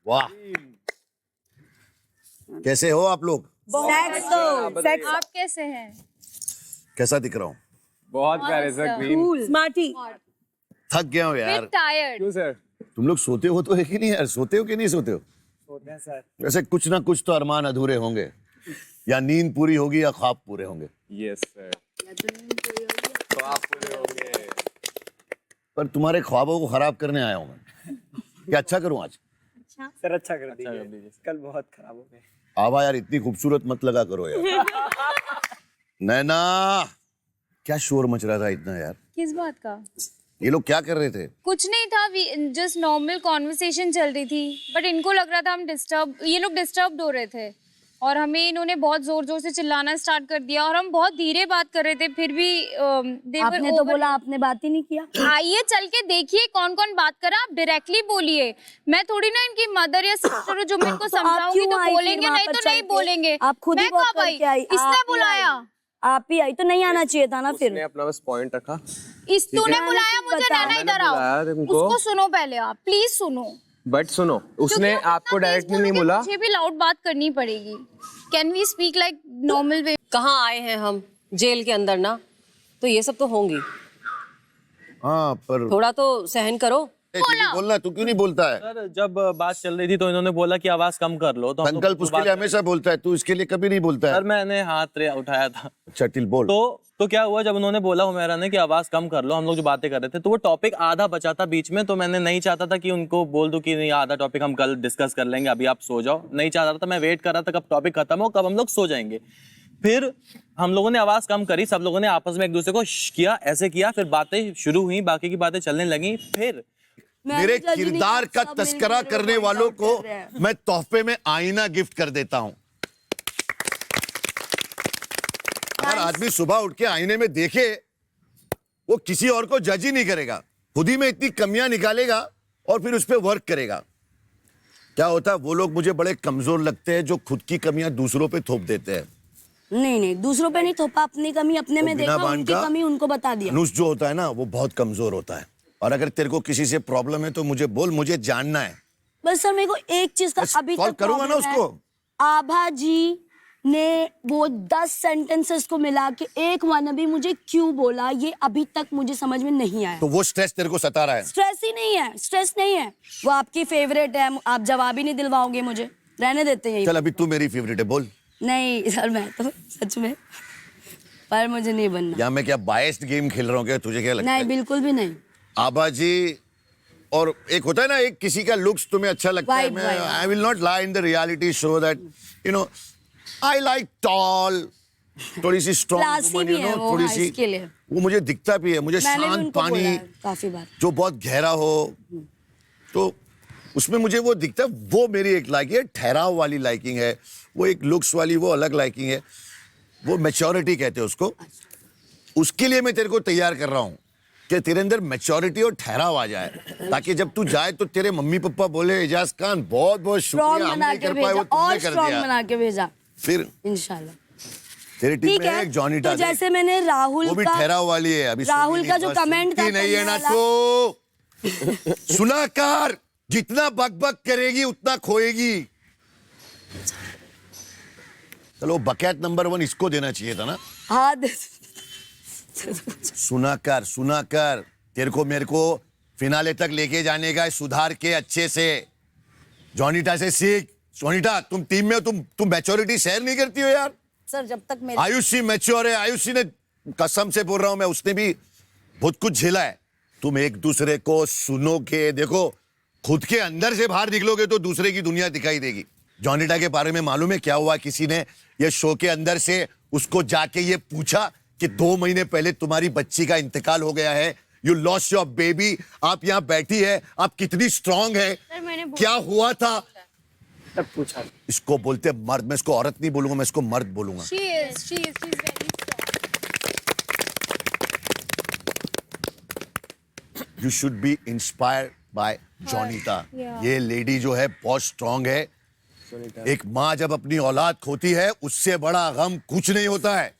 वाह, कैसे हो आप लोग? आप कैसे हैं? कैसा दिख रहा हूँ? बहुत प्यारे सर, क्वीन। स्मार्टी। थक गया हूँ यार। टायर्ड। क्यों सर? तुम लोग सोते हो तो है कि नहीं यार? सोते हो कि नहीं सोते हो? सोते हैं सर। वैसे कुछ ना कुछ तो अरमान अधूरे होंगे, या नींद पूरी होगी या ख्वाब पूरे होंगे। Yes sir. तो आप पूरे होंगे। पर तुम्हारे ख्वाबों को खराब करने आया हूँ मैं। क्या अच्छा करूँ आज? सर अच्छा कर दीजिए। कल बहुत खराब हो गए। आवा यार, इतनी खूबसूरत मत लगा करो यार। नैना, क्या शोर मच रहा था इतना यार? किस बात का? ये लोग क्या कर रहे थे? कुछ नहीं था, जस्ट नॉर्मल कॉन्वर्सेशन चल रही थी, बट इनको लग रहा था हम ये लोग डिस्टर्ब हो रहे थे और हमें इन्होंने बहुत जोर जोर से चिल्लाना स्टार्ट कर दिया और हम बहुत धीरे बात कर रहे थे, फिर भी आपने तो बोला आपने बात ही नहीं किया। आइए चल के देखिए कौन कौन बात कर रहा, आप डायरेक्टली बोलिए। मैं थोड़ी ना इनकी मदर या सिस्टर जो मैं इनको समझाऊंगी तो बोलेंगे, नहीं तो नहीं बोलेंगे। आप खुद ही मैं बात कब आई? करके आई। इसने बुलाया। आप ही आई तो नहीं आना चाहिए था ना फिर। उसने अपना बस पॉइंट रखा। इस तूने बुलाया मुझे, नैना इधर आओ। उसको सुनो पहले, आप प्लीज सुनो। बट सुनो, उसने आपको डायरेक्टली नहीं बोला। मुझे भी लाउड बात करनी पड़ेगी। Can we speak like normal way? कहाँ आए हैं हम? जेल के अंदर ना, तो ये सब तो होंगी। हाँ पर थोड़ा तो सहन करो। बोलना, तू क्यों नहीं बोलता है? सर जब बात चल रही थी तो इन्होंने बोला कि आवाज कम कर लो, तो हम लोग संकल्प उसके लिए हमेशा बोलता है, तू इसके लिए कभी नहीं बोलता सर है। मैंने हाथ उठाया था। अच्छा टिल बोल। तो क्या हुआ, जब उन्होंने बोला हुमैरा ने कि आवाज कम कर लो, हम लोग जो बातें कर रहे थे तो वो टॉपिक आधा बचा था बीच में, तो मैंने नहीं चाहता था कि उनको बोल दूं कि नहीं आधा टॉपिक हम कल डिस्कस कर लेंगे, अभी आप सो जाओ। नहीं चाहता था, मैं वेट कर रहा था कब टॉपिक खत्म हो, कब हम लोग सो जाएंगे। फिर हम लोगों ने आवाज कम करी, सब लोगों ने आपस में एक दूसरे को किया, ऐसे किया, फिर बातें शुरू हुई, बाकी की बातें चलने लगी। फिर मेरे किरदार का तस्करा करने वालों को मैं तोहफे में आईना गिफ्ट कर देता हूं। अगर आदमी सुबह उठ के आईने में देखे, वो किसी और को जज ही नहीं करेगा, खुद ही में इतनी कमियां निकालेगा और फिर उस पर वर्क करेगा। क्या होता है, वो लोग मुझे बड़े कमजोर लगते हैं जो खुद की कमियां दूसरों पे थोप देते हैं। नहीं, दूसरों पे नहीं थोपा, अपनी कमी अपने में देखा, बिना उनकी कमी उनको बता दिया। धनुष जो होता है ना, वो बहुत कमजोर होता है। और अगर तेरे को किसी से प्रॉब्लम है तो मुझे बोल, मुझे जानना है। बस सर मेरे को एक चीज का अभी कॉल तक करूंगा ना उसको। आभा जी ने वो 10 सेंटेंसेस को मिला के एक वानबी मुझे क्यों बोला, ये अभी तक मुझे समझ में नहीं आया। तो वो स्ट्रेस तेरे को सता रहा है? स्ट्रेस ही नहीं है, स्ट्रेस नहीं है, वो आपकी फेवरेट है, आप जवाब ही नहीं दिलवाओगे मुझे, रहने देते हैं। चल अभी तू मेरी फेवरेट है, बोल। नहीं सर, मैं तो सच में, पर मुझे नहीं बनना। या मैं क्या बायस्ड गेम खेल रहा हूँ क्या? तुझे क्या लगता है? नहीं, बिल्कुल भी नहीं। आभा जी, और एक होता है ना, एक किसी का लुक्स तुम्हें अच्छा लगता है। मैं I will not lie in the reality show that you know I like tall, थोड़ी सी स्ट्रॉन्ग वुमन, यू नो, थोड़ी सी, वो मुझे दिखता भी है। मुझे शांत पानी काफी बार जो बहुत गहरा हो, तो उसमें मुझे वो दिखता है। वो मेरी एक लाइकिंग है, ठहराव वाली लाइकिंग है। वो एक लुक्स वाली, वो अलग लाइकिंग है, वो मैच्योरिटी कहते हैं उसको। उसके लिए मैं तेरे को तैयार कर रहा हूँ कि तेरे अंदर मैच्योरिटी और ठहराव आ जाए, ताकि जब तू जाए तो तेरे मम्मी पापा बोले एजाज खान बहुत बहुत शुक्रिया, हम नहीं कर पाए, वो तुमने कर दिया। बना के भेजा फिर इंशाल्लाह। तेरी टीम में एक जॉनी तो जैसे मैंने राहुल वो भी का, ठहराव वाली है। अभी राहुल का जो कमेंट था नहीं है ना, तो सुना कर, जितना बकबक करेगी उतना खोएगी। चलो बकैत नंबर 1 इसको देना चाहिए था ना। हाँ सुना कर, तेरे को मेरे को फिनाले तक लेके जाने का, सुधार के अच्छे से। जॉनीटा से सीख। जॉनीटा, तुम टीम में हो, तुम मैच्योरिटी शेयर नहीं करती हो यार। सर जब तक मेरे आयुषी मैच्योर है, आयुषी ने, कसम से बोल रहा हूं मैं, उसने भी बहुत कुछ झेला है। तुम एक दूसरे को सुनोगे, देखो खुद के अंदर से बाहर निकलोगे तो दूसरे की दुनिया दिखाई देगी। जॉनीटा के बारे में मालूम है क्या हुआ? किसी ने ये शो के अंदर से उसको जाके ये पूछा कि 2 महीने पहले तुम्हारी बच्ची का इंतकाल हो गया है, यू लॉस्ट योर बेबी, आप यहाँ बैठी है, आप कितनी स्ट्रांग है, क्या हुआ था? तब पूछा। इसको बोलते मर्द। मैं इसको औरत नहीं बोलूंगा, मैं इसको मर्द बोलूंगा। She is very strong. You should be inspired by जॉनीटा। ये लेडी जो है बहुत स्ट्रांग है। एक माँ जब अपनी औलाद खोती है, उससे बड़ा गम कुछ नहीं होता है।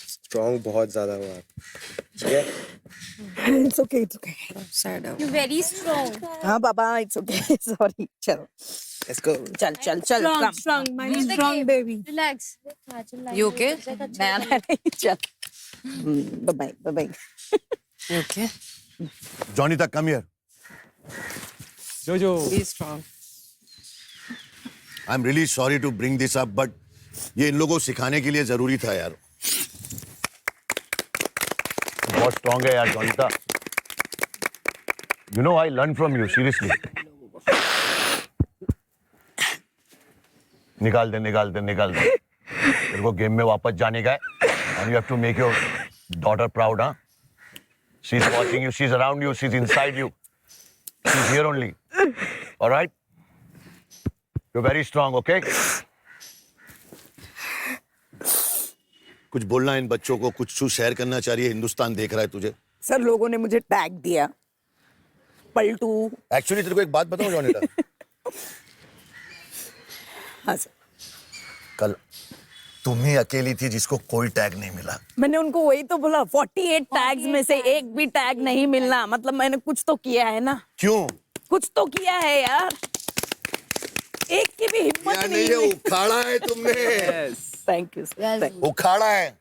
स्ट्रॉन्ग बहुत ज्यादा हुआ। ठीक है? It's okay. सैड है यू वेरी स्ट्रॉन्ग हाँ पापा, it's okay. Sorry. चलो, let's go. चल. strong, my strong baby. Relax you okay नहीं, चल. Bye. You okay Jonita, come here. Jojo. Be strong I am really sorry to bring this up, but ये इन लोगों को सिखाने के लिए जरूरी था यार. बहुत स्ट्रांग है यार Jonita. You know I learn from you seriously. निकाल दे तेरे को गेम में वापस जाने का है. And you have to make your daughter proud. हाँ, she is watching you, she is around you, she is inside you, she is here only. Alright, you are very strong. Okay, कुछ बोलना है इन बच्चों को, कुछ शेयर करना चाह रही है. हिंदुस्तान देख रहा है तुझे. सर, लोगों ने मुझे टैग दिया, पलटू. एक्चुअली तेरे को एक बात बताऊं जोनिता, हाँ सर, कल तुम ही अकेली थी जिसको कोई टैग नहीं मिला. मैंने उनको वही तो बोला, 48 टैग्स में से एक भी टैग नहीं मिलना, मतलब मैंने कुछ तो किया है ना. क्यों? कुछ तो किया है यार, एक की भी हिम्मत नहीं नहीं है, है. उखाड़ा है तुमने. Thank you sir. उखाड़ा है.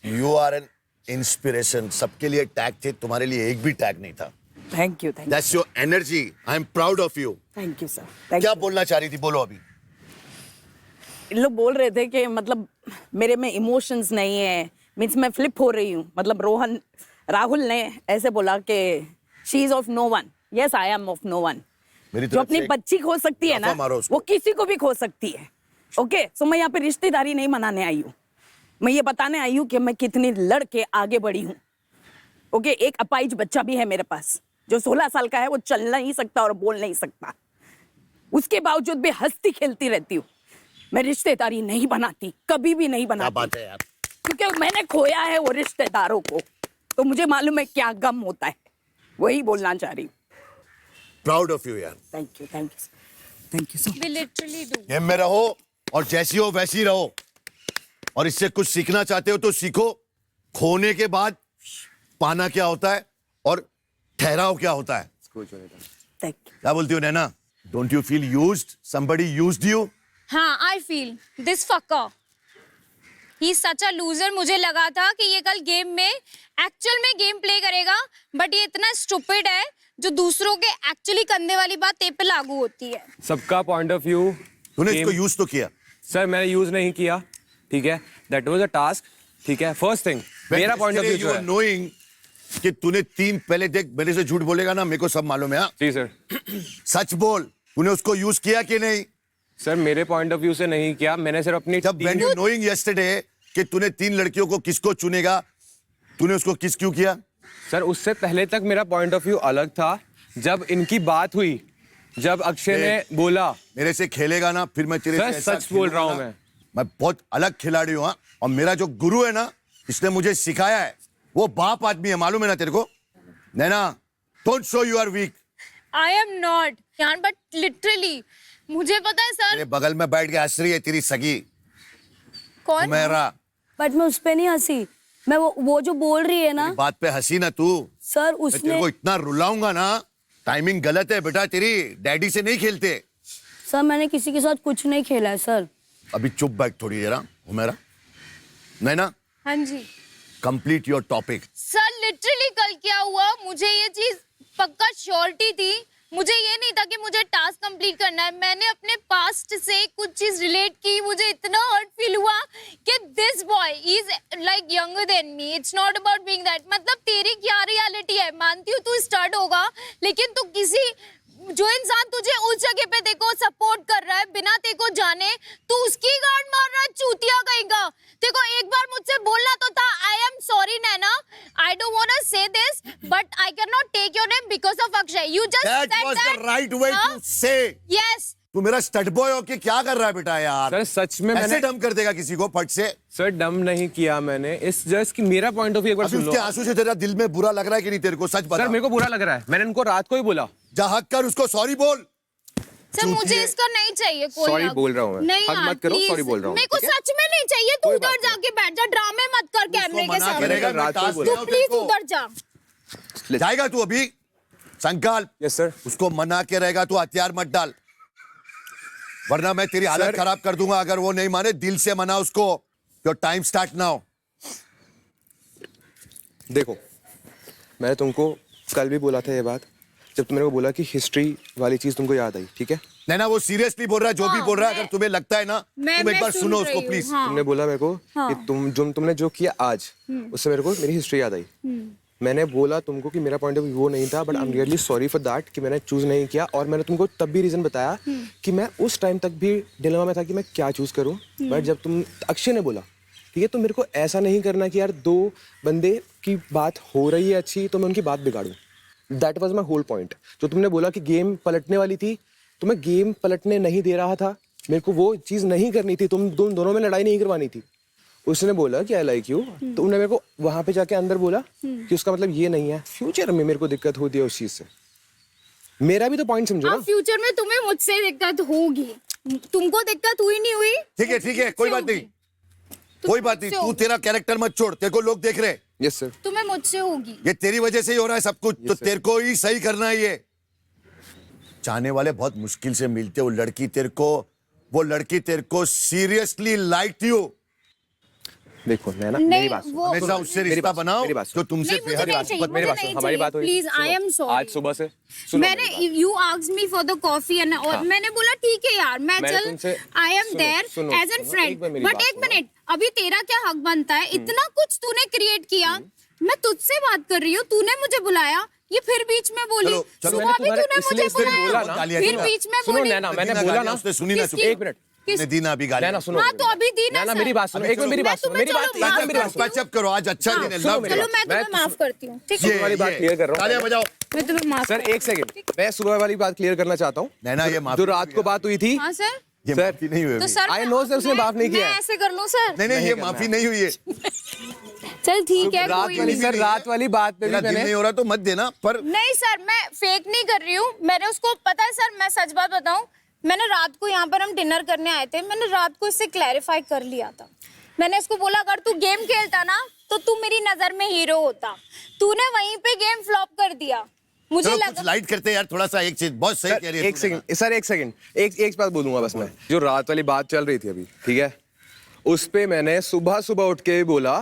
You are an inspiration. सबके लिए टैग थे, तुम्हारे लिए एक भी टैग नहीं था. Thank you. That's your energy. I am proud of you. Thank you sir. क्या बोलना चाह रही थी, बोलो अभी. इन लोग बोल रहे थे कि मतलब मेरे में इमोशंस नहीं है, मीन्स मैं फ्लिप हो रही हूँ. मतलब राहुल ने ऐसे बोला कि she is of no one. Yes, I am of no one. मेरी जो तरफ अपनी से बच्ची खो सकती है ना, लाफा मारो उसको. वो किसी को भी खो सकती है. ओके, सो मैं यहाँ पे रिश्तेदारी नहीं मनाने आई हूँ. मैं ये बताने आई हूँ कि मैं कितनी लड़के आगे बढ़ी हूँ. ओके, एक अपाहिज बच्चा भी है मेरे पास जो 16 साल का है. वो चल नहीं सकता और बोल नहीं सकता. उसके बावजूद भी हंसती खेलती रहती हूँ. मैं रिश्तेदारी नहीं बनाती, कभी भी नहीं क्या बनाती, बात है यार. क्योंकि मैंने खोया है वो रिश्तेदारों को. तो मुझे मालूम है क्या गम होता है. वही बोलना चाह रही हूँ. प्राउड ऑफ यू यार. Thank you so we literally do. Game में रहो और जैसी हो वैसी रहो. और इससे कुछ सीखना चाहते हो तो सीखो. खोने के बाद पाना क्या होता है और ठहराव क्या होता है. Thank you. क्या बोलती हो Naina? Don't you feel used? Somebody used you? हाँ, I feel this fucker he such a loser. मुझे लगा था कि ये कल गेम में एक्चुअल में गेम प्ले करेगा, बट ये इतना स्टूपिड है जो दूसरों के एक्चुअली करने वाली बात ते पे लागू होती है. सबका पॉइंट ऑफ व्यू. तूने इसको यूज तो किया. सर मैंने यूज नहीं किया, ठीक है. दैट वाज अ टास्क, ठीक है. फर्स्ट थिंग, मेरा पॉइंट ऑफ व्यू जो है. नोइंग कि तूने 3 पहले देख, मेरे से झूठ बोलेगा ना, मेरे को सब मालूम है. हाँ? जी सर. सच बोल, तूने उसको यूज किया कि नहीं? सर मेरे पॉइंट ऑफ व्यू से नहीं किया, मैंने सिर्फ अपनी जब when you knowing yesterday कि तूने 3 लड़कियों को किसको चुनेगा, तूने उसको किस क्यों किया? सर उससे पहले तक मेरा पॉइंट ऑफ व्यू अलग था. जब इनकी बात हुई, जब अक्षय ने बोला. मेरे से खेलेगा ना, फिर मैं तेरे सर से ऐसा सच बोल रहा हूं खेलूंगा ना. मैं. मैं बहुत अलग खिलाड़ी हूँ. हाँ? और मेरा जो गुरु है ना, इसने मुझे सिखाया है, वो बाप आदमी है. मालूम है ना तेरे को? Naina, don't show you are weak. I am not यार, बट लिटरली मुझे पता है सर. तेरे बगल में बैठ के हंस रही है तेरी सगी कौन? मेरा. बट मैं उस पे नहीं हंसी. मैं वो जो बोल रही है ना बात पे हंसी ना तू. सर, मैं तेरे उसने को इतना रुलाऊंगा ना. टाइमिंग गलत है बेटा तेरी. डैडी से नहीं खेलते. सर, मैंने किसी के साथ कुछ नहीं खेला है सर. अभी चुप बैठ थोड़ी जरा. मेरा नैना, हाँ जी complete your topic. Sir. Literally कल क्या हुआ, मुझे ये चीज पक्का श्योरिटी थी. मुझे ये नहीं था कि मुझे टास्क कंप्लीट करना है. मैंने अपने पास्ट से कुछ चीज रिलेट की. मुझे इतना हर्ट फील हुआ कि this boy is like younger than me. It's not about being that. मतलब तेरी क्या रियलिटी है, मानती हूँ तू स्टार्ट होगा, लेकिन तू किसी जो इंसान तुझे उस जगह पे देखो सपोर्ट कर रहा है बिना तेरे को जाने, तू उसकी गांड मार रहा है. चूतिया कहेगा. देखो एक बार मुझसे बोलना तो था. I am sorry Naina, I don't want to say this, but I can not take your name because of Akshay. You just that was the right way to say. Yes. तू मेरा स्टड बॉय हो के क्या कर रहा है बेटा यार? सर सच में ऐसे मैंने डम कर देगा किसी को फट से. सर डम नहीं किया मैंने. इस जस्ट कि मेरा पॉइंट ऑफ व्यू एक बार अभी सुन लो. उसके आंसू से तेरा दिल में बुरा लग रहा है कि नहीं तेरे को? सच बता. सर मेरे को बुरा लग रहा है. मैंने इनको रात को ही बोला. जा हक कर उसको सॉरी बोल. सर मुझे इसका नहीं चाहिए कोई. Sorry हक. बोल रहा हूं मैं. नहीं हक यार, मत करो, please. sorry बोल रहा हूं. मेरे को ठीक है? सच में नहीं चाहिए. तू कोई उधर बात नहीं. जाके बैठ जा. ड्रामे मत कर कैमरे के मना सामने. करेगा, मैं रात को टास्क बोला. तू प्लीज उधर जा. जाएगा तू अभी? संकल्प, यस सर। उसको मना के रहेगा, तू हथियार मत डाल, वरना मैं तेरी हालत खराब कर दूंगा। अगर वो नहीं माने, दिल से मना उसको। Your time start now. देखो, मैंने तुमको कल भी बोला था ये बात, जब तुम मेरे को बोला कि हिस्ट्री वाली चीज तुमको याद आई, ठीक है? नैना वो सीरियसली बोल रहा है, जो भी बोल रहा है। अगर तुम्हें लगता है ना, मैं तुम एक बार सुन सुनो रही उसको हूँ, प्लीज। हाँ। तुमने बोला मेरे को कि तुमने जो किया आज, उससे मेरे को मेरी हिस्ट्री याद आई। मैंने बोला तुमको कि मेरा पॉइंट ऑफ व्यू वो नहीं था, but I am really sorry for that कि मैंने चूज नहीं किया। और मैंने तुमको तब भी रीजन बताया कि मैं उस टाइम तक भी डिलेमा में था कि मैं क्या चूज करूं। बट जब अक्षय ने बोला, ठीक है, तो मेरे को ऐसा नहीं करना कि यार दो बंदे की बात हो रही है अच्छी तो मैं उनकी बात बिगाड़ूं। That was my whole point. जो तुमने बोला कि गेम पलटने वाली थी, तो मैं गेम पलटने नहीं दे रहा था। मेरे को वो चीज नहीं करनी थी, तुम दोनों में लड़ाई नहीं करवानी थी। उसने बोला कि आई लाइक यू, तो उन्होंने मेरे को वहां पे जाके अंदर बोला कि उसका मतलब ये नहीं है। फ्यूचर में मेरे को दिक्कत होती है उस चीज से। मेरा भी तो पॉइंट समझो ना। फ्यूचर में तुम्हें मुझसे दिक्कत होगी, तुमको दिक्कत हुई नहीं हुई? ठीक है, कोई बात नहीं, कोई बात नहीं। तू तेरा कैरेक्टर मत छोड़, तेरे को लोग देख रहे। Yes sir. तुम्हें मुझसे होगी। ये तेरी वजह से ही हो रहा है सब कुछ, तो तेरे को ही सही करना है। ये चाहने वाले बहुत मुश्किल से मिलते। वो लड़की तेरे को सीरियसली लाइक यू। देखो नैना, मेरी बात सुनो। हमेशा उससे रिश्ता बनाओ जो तुमसे बेहद मेरी बात सुनो, हमारी बात हुई। Please, I am sorry. आज सुबह से सुनो मैंने you asked me for the coffee and और मैंने बोला ठीक है यार, मैं मैंने चल तुमसे- आई एम देयर सुनो, एज एन सुनो, फ्रेंड। एक बार मेरी बट बात एक सुनो। मिनट, अभी तेरा क्या हक बनता है? इतना कुछ तूने क्रिएट किया, मैं तुझसे बात कर रही हूँ, तूने मुझे बुलाया, ये फिर बीच में बोली। चलो, चलो, सुबह भी मैंने तूने तुम्हारे मुझे इसलिए बुलाया, बोला ना। फिर बीच में सुनो बोली। नैना, मैंने बोला ना। उसने सुनी ना, किसकी? एक मिनट, उसने दी ना अभी गाली। नैना सुनो। हाँ, तो अभी दी ना नैना सर। मेरी बात सुनो, एक मिनट मेरी बात सुनो, मेरी बात चलो, माफ मेरी बात सुनो। पैचअप करो, आज अच्छा दिन है। सुनो लव मेरी चलो बात। मैं तुम्हें मैं माफ करती हूँ, ठीक है? वाली बात क्लियर कर रहा हूँ। तालियां बजाओ। मैं तुम्हें माफ सर एक सेकंड, मैं सुबह वाली बात क्लियर करना चाहता हूँ। नैना, ये माफी जो रात को बात हुई थी, हाँ सर। ये सर, माफी नहीं हुई तो अभी। सर I know सर, उसने माफ नहीं किया मैं है। ऐसे कर लूँ सर? नहीं, ये माफी नहीं हुई है। चल ठीक है, रात कोई वाली नहीं। सर, रात वाली बात पे भी तेरा दिल मैंने नहीं हो रहा तो मत देना, पर नहीं सर, मैं फेक नहीं कर रही हूँ। मैंने उसको पता है सर, मैं सच बात बताऊं, मैंने रात को यहाँ पर हम डिनर करने आए थे, मैंने रात को इससे क्लैरिफाई कर लिया था। मैंने इसको बोला अगर तू गेम खेलता ना तो तू मेरी नजर में हीरो होता, तूने वहीं पे गेम फ्लॉप कर दिया। मुझे चलो लगा कुछ लाइट करते हैं यार, थोड़ा सा। एक चीज बहुत सही कह रही है एक तू, सेकंड सर, एक सेकंड, एक बात बोलूंगा बस मैं। जो रात वाली बात चल रही थी अभी, ठीक है, उस पे मैंने सुबह सुबह उठ के बोला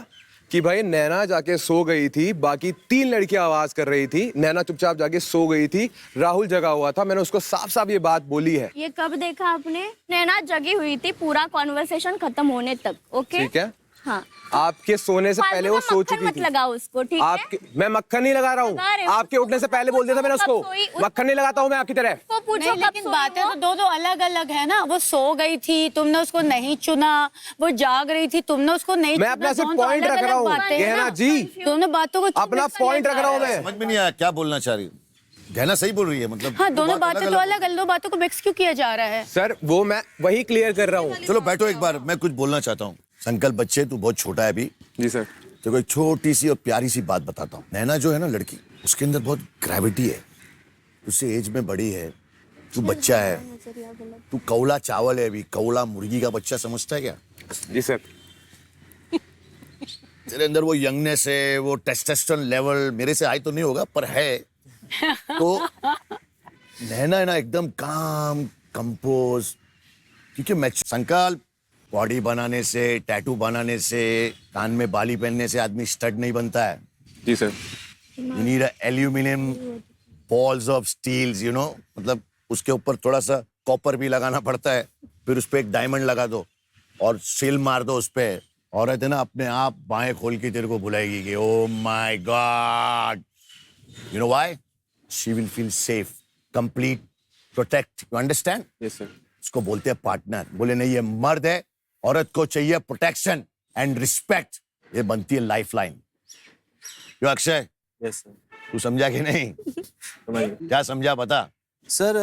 कि भाई नैना जाके सो गई थी, बाकी 3 लड़कियां आवाज कर रही थी, नैना चुपचाप जाके सो गई थी, राहुल जगा हुआ था। मैंने उसको साफ साफ ये बात बोली है। ये कब देखा आपने? नैना जगी हुई थी पूरा कॉन्वर्सेशन खत्म होने तक। ओके, ठीक है, हाँ। आपके सोने से फालतू पहले वो में सो मक्खन चुकी मत थी। लगाओ उसको, ठीक है? आपके मैं मक्खन नहीं लगा रहा लगा रहे हूँ, हो। आपके उठने से पहले बोल दिया था मैंने कब उसको। सोई? मक्खन नहीं लगाता हूँ मैं आपकी तरह। वो पूछो नहीं, कब लेकिन सोई बातें वो? तो दो अलग अलग है ना। वो सो गई थी, तुमने उसको नहीं चुना, वो जाग रही थी, तुमने उसको नहीं मैं चुना। अपना सिर्फ दोनों तो पॉइंट रख अलग-अलग रहा हूँ, बातें हैं गहना ना। जी, दोनों बातों को अपना पॉइंट रख रहा हूँ मैं। समझ में नहीं आया क्या बोलना चाह रही हूँ। गहना सही बोल रही है, मतलब हाँ, दो दोनों बात बातें तो अलग अलग, दो बातों को मिक्स क्यों किया जा रहा है? सर वो मैं वही क्लियर कर रहा हूँ। चलो बैठो एक बार, मैं कुछ बोलना चाहता हूँ। संकल्प बच्चे, तू बहुत छोटा है अभी, जी सर। तो कोई छोटी सी और प्यारी सी बात बताता हूँ। नैना जो है ना लड़की, उसके अंदर बहुत ग्रेविटी है, उससे एज में बड़ी है, तू बच्चा है, तू कौला चावल है अभी, कौला मुर्गी का बच्चा समझता है क्या? जी सर। तेरे अंदर वो यंगनेस है, वो टेस्टोस्टेरोन लेवल मेरे से हाई तो नहीं होगा पर है। तो नैना है ना एकदम काम कंपोज, क्योंकि मैं संकल्प बॉडी बनाने से, टैटू बनाने से, कान में बाली पहनने से आदमी स्टड नहीं बनता है। जी sir. You need aluminium balls of steels, you know, मतलब उसके ऊपर थोड़ा सा कॉपर भी लगाना पड़ता है, फिर उस पर एक डायमंड लगा दो और सील मार दो उस पे। औरत है ना अपने आप बाएं खोल के तेरे को बुलाएगी कि oh my God, you know why, she will feel safe, complete, protect, you understand? Yes sir. इसको बोलते हैं पार्टनर। बोले नहीं, ये मर्द है, औरत को चाहिए प्रोटेक्शन एंड रिस्पेक्ट, ये बनती है लाइफ लाइन। क्यों अक्षय, यस सर। तू समझा कि नहीं? क्या समझा बता। सर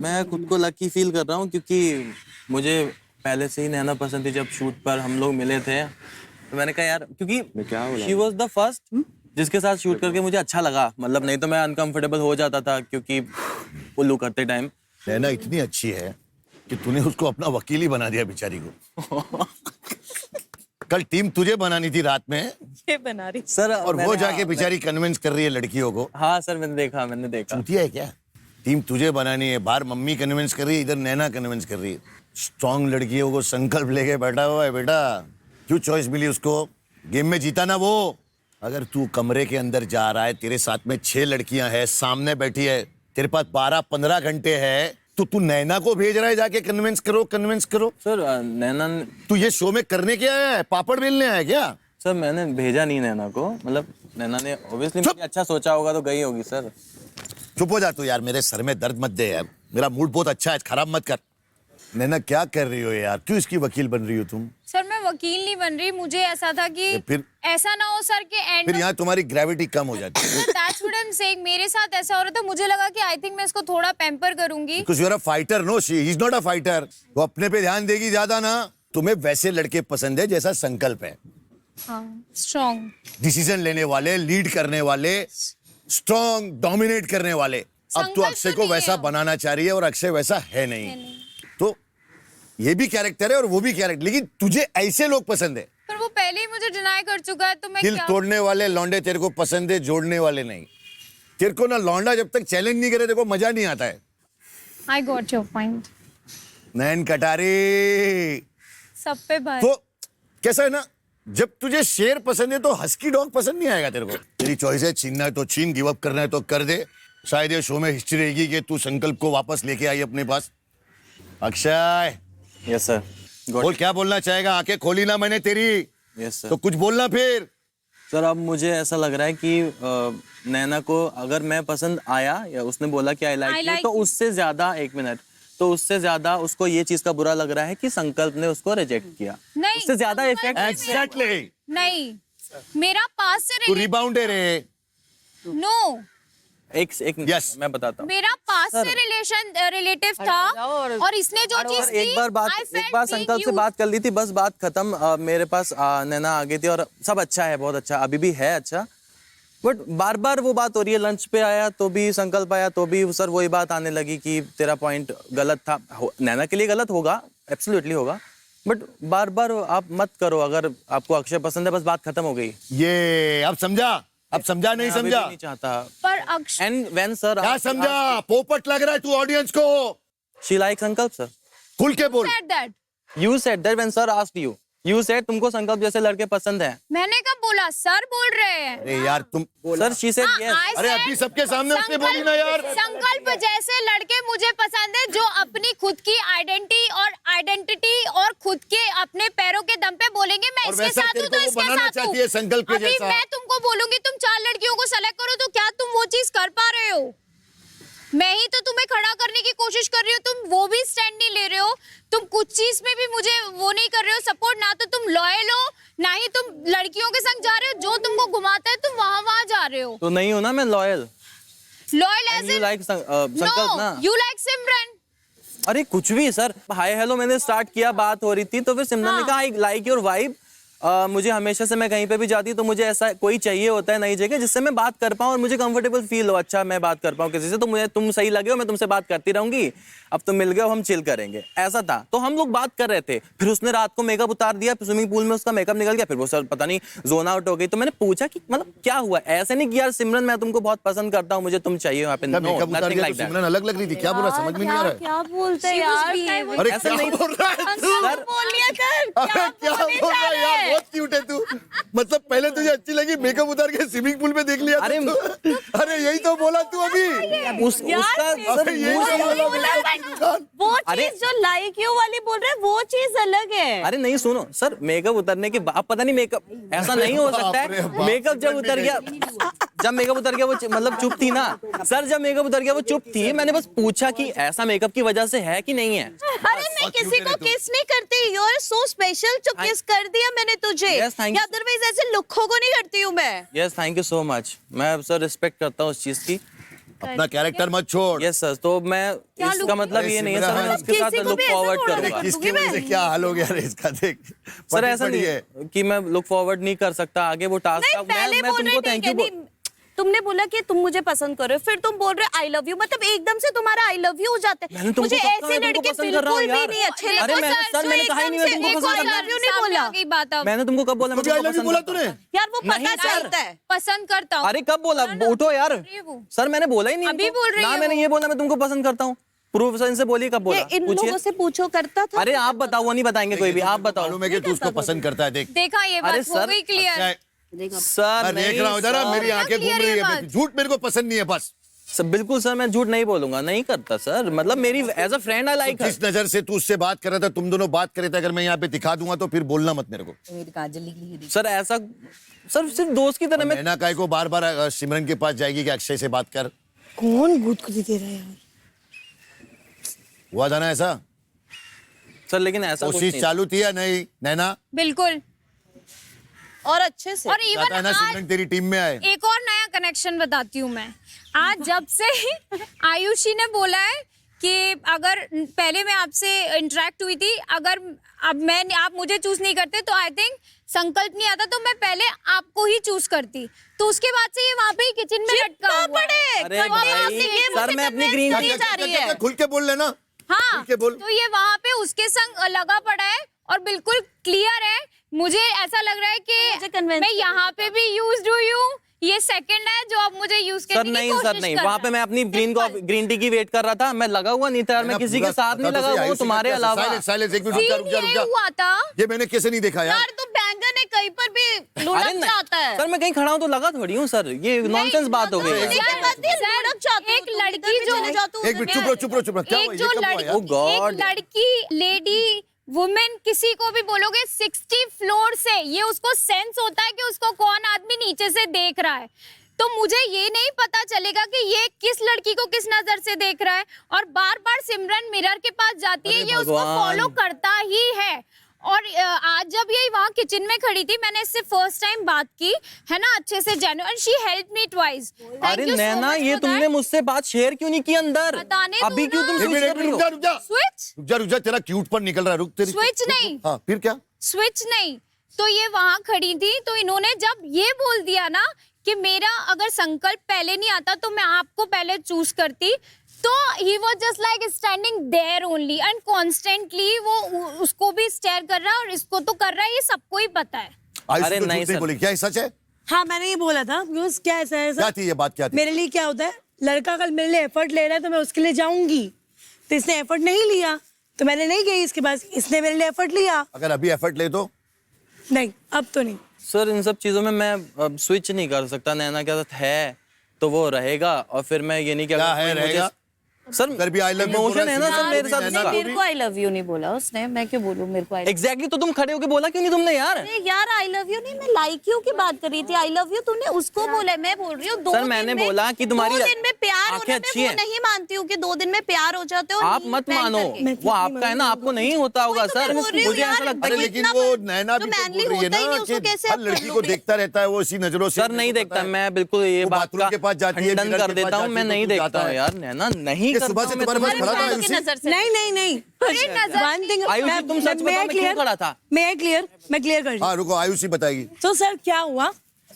मैं खुद को लकी फील कर रहा हूँ क्योंकि मुझे पहले से ही नैना पसंद थी। जब शूट पर हम लोग मिले थे तो मैंने कहा यार, क्योंकि शी वॉज द फर्स्ट जिसके साथ शूट करके मुझे अच्छा लगा, मतलब नहीं तो मैं अनकंफर्टेबल हो जाता था क्योंकि उल्लू करते टाइम। नैना इतनी अच्छी है कि तूने उसको अपना वकील ही बना दिया बेचारी को। कल टीम तुझे बनानी थी रात में ये बना रही सर और वो जाके बेचारी कन्विंस कर रही है लड़कियों को। हाँ सर मैंने देखा चूतिया है क्या? टीम तुझे बनानी है, बाहर मम्मी कन्विंस कर रही है, इधर नैना कन्विंस कर रही है। स्ट्रॉन्ग लड़कियों को संकल्प लेके बैठा हुआ है बेटा। क्यों चॉइस मिली उसको? गेम में जीता ना वो। अगर तू कमरे के अंदर जा रहा है, तेरे साथ में 6 लड़कियां हैं, सामने बैठी है, तेरे पास 12-15 घंटे है, तो तू नैना को भेज रहा है जाके कन्विंस करो। सर नैना तू ये शो में करने क्या आया है? पापड़ बेलने आया है क्या? सर मैंने भेजा नहीं नैना को, मतलब नैना ने ऑब्वियसली अच्छा सोचा होगा तो गई होगी सर। चुप हो जा तू यार, मेरे सर में दर्द मत दे यार, मेरा मूड बहुत अच्छा है, खराब मत कर। नैना क्या कर रही हो यार? क्यों इसकी वकील बन रही हो तुम? सर मैं वकील नहीं बन रही, मुझे ऐसा था कि फिर ऐसा ना हो सर के एंड फिर यहाँ तुम्हारी ग्रेविटी कम हो जाती है। That's what I am saying. मेरे साथ ऐसा हो रहा था, मुझे लगा कि आई थिंक मैं इसको थोड़ा पैम्पर करूंगी। Because you are a fighter, no, she is not a fighter. वो अपने पे ध्यान देगी ज्यादा ना। तुम्हें वैसे लड़के पसंद है जैसा संकल्प है, हाँ स्ट्रॉन्ग, डिसीजन लेने वाले, लीड करने वाले, स्ट्रॉन्ग, डोमिनेट करने वाले। अब तो संकल्प अक्षय तो को नहीं वैसा है। बनाना चाह रही है और अक्षय वैसा है नहीं। तो ये भी कैरेक्टर है और वो भी कैरेक्टर, लेकिन तुझे ऐसे लोग पसंद है। पर वो पहले ही मुझे डिनाई कर चुका है, तो मैं दिल क्या? तोड़ने वाले लौंडे तेरे को पसंद है, जोड़ने वाले नहीं। तेरे को ना लौंडा जब तक चैलेंज नहीं करे, तेरे को मजा नहीं आता है। I got your point. नैन कटारी। सब पे भाई। तो कैसा है ना, जब तुझे शेर पसंद है तो हस्की डॉग पसंद नहीं आएगा तेरे को। तेरी चॉइस है, छीनना है तो छीन, गिव अप करना है तो कर दे। शायद ये शो में हिस्ट्री रहेगी कि तू संकल्प को वापस लेके आई अपने पास। Akshay yes sir. बोल, क्या बोलना चाहेगा? आंखें खोली ना मैंने तेरी, यस सर। तो कुछ बोलना फिर। सर अब मुझे ऐसा लग रहा है कि नैना को अगर मैं पसंद आया या उसने बोला कि आई लाइक यू, like तो you। उससे ज्यादा, एक मिनट, तो उससे ज्यादा उसको ये चीज का बुरा लग रहा है कि संकल्प ने उसको रिजेक्ट किया। नहीं, उससे ज्यादा संकल्प इफेक्ट ने एग्जैक्टली। नहीं, मेरा पास से तू रिबाउंड है रे। नो, एक Yes। मैं बताता हूँ मेरा पास से रिलेटिव था और इसने जो चीज और एक बार संकल्प से बात कर ली थी, बस बात खत्म। मेरे पास नैना आ गई थी और सब अच्छा है, बहुत अच्छा, अभी भी है अच्छा, बट बार बार वो बात हो रही है। लंच पे आया तो भी संकल्प आया तो भी सर वही बात आने लगी कि तेरा पॉइंट गलत था। नैना के लिए गलत होगा, एब्सोल्युटली होगा, बट बार बार आप मत करो। अगर आपको अक्षय पसंद है, बस बात खत्म हो गई। ये अब समझा? अब समझा नहीं मैं अभी समझा? भी नहीं चाहता। पर अक्षय एंड व्हेन सर क्या समझा? पोपट लग रहा है तू ऑडियंस को। शी लाइक संकल्प सर। खुल के बोल। said that। You said that when sir asked you, you said तुमको संकल्प जैसे लड़के पसंद हैं। मैंने कब बोला? सर बोल रहे हैं। अरे यार तुम, सर शी सेड हाँ, यस। I अरे said अभी सबके सामने उसने बोली ना यार। संकल्प जैसे लड़के मुझे पसंद है जो अपनी खुद की आइडेंटिटी और खुद के अपने पैरों के दम पे बोलेंगे मैं और इसके वैसा साथ तेरे हूँ को तो वो इसके बनाना साथ चाहती है संकल्प के अभी जैसा। मैं तुमको बोलूंगी तुम 4 लड़कियों को सेलेक्ट करो, तो क्या तुम वो चीज कर पा रहे हो? मैं ही तो तुम्हें खड़ा करने की कोशिश कर रही हूँ, तुम वो भी स्टैंड नहीं ले रहे हो। तुम कुछ चीज में भी मुझे वो नहीं कर रहे हो सपोर्ट, ना तो तुम लॉयल हो ना ही तुम लड़कियों के संग जा रहे हो। जो तुमको घुमाता है तुम वहां जा रहे हो। तो नहीं हो ना मैं loyal. Loyal as you like Sankalp ना। You like Simran. अरे कुछ भी सर, हाय हेलो मैंने स्टार्ट किया, बात हो रही थी, तो फिर सिमरन ने कहा आई लाइक योर वाइब। मुझे हमेशा से, मैं कहीं पे भी जाती तो मुझे ऐसा कोई चाहिए होता है नई जगह जिससे मैं बात कर पाऊँ और मुझे कंफर्टेबल फील हो। अच्छा मैं बात कर पाऊँ किसी से, तो मुझे तुम सही लगे हो, मैं तुमसे बात करती रहूंगी। अब तुम मिल गए हो, हम चिल करेंगे, ऐसा था। तो हम लोग बात कर रहे थे, फिर उसने रात को मेकअप उतार दिया, स्विमिंग पूल में उसका मेकअप निकल गया, फिर वो सर पता नहीं जोन आउट हो गई। तो मैंने पूछा कि मतलब क्या हुआ? ऐसे नहीं कि यार सिमरन मैं तुमको बहुत पसंद करता हूँ, मुझे तुम चाहिए यहाँ पे। नो, मेकअप उतार नथिंग दिया लाइक तो दैट। सिमरन अलग लग रही थी, क्या बोला समझ में नहीं आ रहा है। क्या बोलते हैं यार? अरे ऐसा क्या नहीं- बोल रहा है तू? सर बोल लिया कर। अरे क्या बोल रहा है यार, बहुत क्यूट है तू। मतलब पहले तुझे अच्छी लगी, मेकअप उतार के स्विमिंग पूल में देख लिया अरे अरे यही तो बोला तू अभी। उसका सर अरे यही तो बोला। वो अरे- चीज जो लाइक यू वाली बोल रहे हैं वो चीज अलग है। अरे नहीं सुनो सर, मेकअप उतरने के बाद पता नहीं मेकअप ऐसा नहीं हो सकता बाप रे है। बाप। मेकअप जब उतर गया, जब मेकअप उतर गया वो मतलब चुप थी ना सर। जब मेकअप उतर गया वो चुप थी। मैंने बस पूछा कि ऐसा मेकअप की वजह से है कि नहीं है। अरे मैं किसी को किस नहीं करती, यू आर सो स्पेशल जो किस कर दिया मैंने तुझे। Yes, thank you. अदरवाइज ऐसे लुखों को नहीं करती हूँ मैं। Yes thank you so much. मैं सर रिस्पेक्ट करता हूँ उस चीज की। अपना कैरेक्टर मत छोड़। यस सर, तो मैं इसका मतलब ये नहीं है सर मैं उसके साथ किसी को लुक भी ऐसा फॉरवर्ड बोला करूंगा। किसकी वजह से क्या हाल हो गया रे इसका, देख सर ऐसा नहीं है कि मैं लुक फॉरवर्ड नहीं कर सकता आगे वो टास्क नहीं का। पहले मैं बोल रहे तुमको थे थैंक यू कि तुमने बोला कि तुम मुझे पसंद कर रहे हो, फिर तुम बोल रहे हो आई लव यू, मतलब एकदम से तुम्हारा आई लव यू हो जाता है। मुझे ऐसे लड़के बिल्कुल भी नहीं अच्छे लगते। अरे सर मैंने कहा ही नहीं मैं तुमको पसंद करता लव यू नहीं बोला। की बात अब मैंने तुमको कब बोला मैं तुमको पसंद बोला करता तूने? हूं? यार वो पता चलता है। पसंद करता हूँ। अरे कब बोला? उठो यार वो। सर, मैंने बोला ही नहीं अभी इनको। बोल रही ना है मैंने वो। ये बोला मैं तुमको पसंद करता हूँ। प्रूफ सर इनसे बोलिए कब बोला, इन पूछिए। लोगों से पूछो करता था। अरे आप बताओ, वो नहीं बताएंगे कोई भी, आप बताओ। मालूम है कि तू उसको पसंद करता है, देख देखा ये अरे बात हो सर, गई क्लियर। सर मैं देख रहा हूँ जरा, सर। मेरी आंखें घूम रही है, झूठ मेरे को पसंद नहीं है बस। सर बिल्कुल सर, मैं झूठ नहीं बोलूंगा, नहीं करता सर, मतलब मेरी as a friend I like जिस नजर से तू उससे बात कर रहा था, तुम दोनों बात कर रहे थे, अगर मैं यहाँ पे दिखा दूंगा तो फिर बोलना मत मेरे को। सर ऐसा, सर सिर्फ दोस्त की तरह मैं। नैना काय को बार बार सिमरन के पास जाएगी कि अक्षय से बात कर? कौन गुदगुदी दे रहा है यार? हुआ था ना ऐसा? सर लेकिन ऐसा कुछ कोशिश नहीं। चालू थी या नहीं नैना? बिल्कुल। और अच्छे से। और इवन चाहता है ना सिमरन तेरी टीम में आए? एक और नया कनेक्शन बताती हूँ मैं। आज जब से आयुषी ने बोला है कि अगर पहले मैं आपसे इंटरेक्ट हुई थी, अगर अब आप मुझे चूज नहीं करते तो आई थिंक संकल्प नहीं आता, तो मैं पहले आपको ही चूज करती। तो उसके बाद से ये वहाँ पे ही किचन में लटका हुआ है। अरे भाई, सर मैं अपनी ग्रीन टी जा रही है। खुल के बोल लेना। हाँ, खुल के बोल। तो ये वहाँ पे उसके संग लगा पड़ा है और बिल्कुल क्लियर है। मुझे ऐसा लग रहा है कि मैं यहाँ पे भी यूज्ड हुई हूँ, ये सेकंड है जो अब मुझे यूज सर करने की नहीं कोशिश सर नहीं, कर वहाँ रहा पे है। मैं अपनी ग्रीन टी की वेट कर रहा था, मैं लगा हुआ नहीं था यार, मैं किसी के साथ नहीं लगा हुआ हूँ तुम्हारे अलावा। साइलेंस, एक मिनट रुक जा, सीन ये हुआ था। ये मैंने कैसे नहीं देखा यार? यार तो बैंगन है कहीं पर भी अरे लुढ़क नहीं जाता है। सर, मैं कहीं खड़ा हूँ तो लगा थोड़ी हूँ सर, ये नॉनसेंस बात हो गई है। एक लड़की जो एक मिनट चुप रहो, क्या हुआ? एक ये जो कब हुआ यार? Oh God. एक लड़की, लेडी, वुमेन, किसी को भी बोलोगे 60 फ्लोर से, ये उसको सेंस होता है कि उसको कौन आदमी नीचे से देख रहा है। तो मुझे ये नहीं पता चलेगा कि ये किस लड़की को किस नजर से देख रहा है। और बार बार सिमरन मिरर के पास जाती है, अरे ये उसको भगवान। फॉलो करता ही है। और आज जब ये वहाँ किचन में खड़ी थी, मैंने इससे फर्स्ट टाइम बात की है ना, अच्छे से genuine, and she help me twice. अरे नैना, ये तुमने मुझसे बात शेयर क्यों नहीं की अंदर? बताने दो अभी क्यों ना। तुम एक स्विच मिनट, कर रही हो? रुक जा। स्विच तेरा क्यूट पर निकल रहा है, रुक तेरी। स्विच नहीं। हाँ फिर क्या? स्विच नहीं, तो ये वहां खड़ी थी, तो इन्होंने जब ये बोल दिया ना कि मेरा अगर संकल्प पहले नहीं आता तो मैं आपको पहले चूज करती, तो he was just like standing there only and constantly वो उसको भी स्टेयर कर रहा है और इसको तो कर रहा है, ये सबको ही पता है। आयुष अरे तो नहीं झूठ नहीं सर। बोली, क्या ये सच है? हाँ मैंने ये बोला था बिकॉज क्या ऐसा है क्या थी ये बात, क्या थी? मेरे लिए क्या होता है, लड़का कल मेरे लिए एफर्ट ले रहा है तो मैं उसके लिए जाऊंगी, तो इसने एफर्ट नहीं लिया तो मैंने नहीं गई इसके पास, इसने मेरे लिए एफर्ट लिया। अगर अभी एफर्ट ले तो? नहीं अब तो नहीं। सर इन सब चीजों में मैं स्विच नहीं कर सकता, नैना के साथ है तो वो रहेगा, और फिर मैं ये नहीं क्या है रहेगा? सर इधर भी I love you बोल इमोशन रहा है ना है, सर मेरे साथ नैना उसका। को मेरे को आई लव यू नहीं बोला उसने, मैं क्यों बोलूं मेरे को एग्जैक्टली, तो तुम खड़े होके बोला क्यों नहीं तुमने यार? यार आई लव यू नहीं, मैं लाइक यू की बात कर रही थी। आई लव यू तूने उसको बोला है, मैं बोल रही हूँ सर मैंने बोला कि तुम्हारी 2 दिन में प्यार आंखें होना, अच्छी मैं हैं। वो नहीं मानती हूँ कि 2 दिन में प्यार हो जाते हो। आप मत मानो, वो आपका है ना, आपको नहीं होता होगा वही तो सर, मैं बोल रही हूँ मुझे यार। ऐसा लगता अरे है कि लेकिन वो नैना तो भी तो manly बोल रही है होता ही ना नहीं, उसको कि कैसे हर आप लड़की कर को लोगे? देखता रहता है वो इसी नजरों से। सर नहीं देखता, मैं बिल्कुल ये वो बात बाथरूम का के पास जाती है, खंडन मिरर कर के पास देता हूँ, जाती मैं है, तो नहीं तू देखता जाता हूँ है। यार, नैना नहीं ये करता सुबह हूँ से मैं तुम्हारे पास तुम्हारी खड़ा था बातों की आयुषी? नजर से। नहीं नहीं नहीं वन थिंग आयुषी, तुम सच बताओ, मैं क्यों खड़ा था? मैं क्लियर कर रही हाँ रुको, आयुषी बताएगी। तो सर क्या हुआ,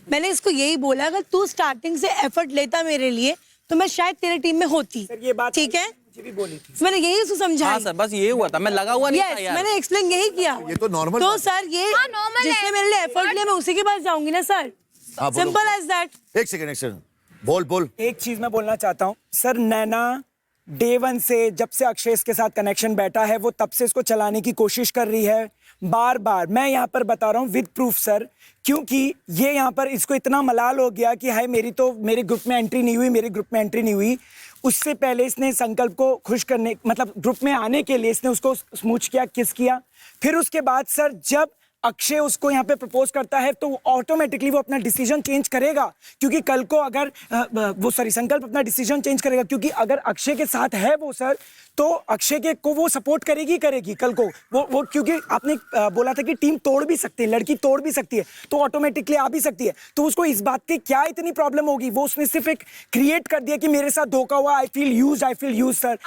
मैंने इसको यही बोला अगर तू स्टार्टिंग से एफर्ट लेता मेरे लिए तो मैं शायद तेरे टीम में होती, ठीक है? मैंने यही उसको समझाया। हाँ सर, बस ये हुआ था, मैं लगा हुआ नहीं था यार। मैंने एक्सप्लेन यही किया। ये तो नॉर्मल तो बात है। सर ये हाँ, normal जिसने है। मेरे लिए एफर्ट लिया मैं उसी के पास जाऊंगी ना सर, हाँ, बोलो। Simple as that. एक सेकंड बोल। एक चीज मैं बोलना चाहता हूँ सर, नैना डे 1 से जब से अक्षय के साथ कनेक्शन बैठा है वो तब से इसको चलाने की कोशिश कर रही है बार बार। मैं यहाँ पर बता रहा हूँ विद प्रूफ सर, क्योंकि ये यहाँ पर इसको इतना मलाल हो गया कि हाय मेरी तो मेरे ग्रुप में एंट्री नहीं हुई। उससे पहले इसने संकल्प को खुश करने, मतलब ग्रुप में आने के लिए इसने उसको स्मूच किया, किस किया। फिर उसके बाद सर जब अक्षय उसको यहाँ पे प्रपोज करता है तो ऑटोमेटिकली वो अपना डिसीजन चेंज करेगा, क्योंकि कल को अगर संकल्प अपना डिसीजन चेंज करेगा, क्योंकि अगर अक्षय के साथ है वो सर तो अक्षय के को वो सपोर्ट करेगी कल को वो क्योंकि आपने बोला था कि टीम तोड़ भी सकती है, लड़की तोड़ भी सकती है, तो ऑटोमेटिकली आ भी सकती है। तो उसको इस बात की क्या इतनी प्रॉब्लम होगी, वो उसने सिर्फ एक क्रिएट कर दिया कि मेरे साथ धोखा हुआ, I feel used sir.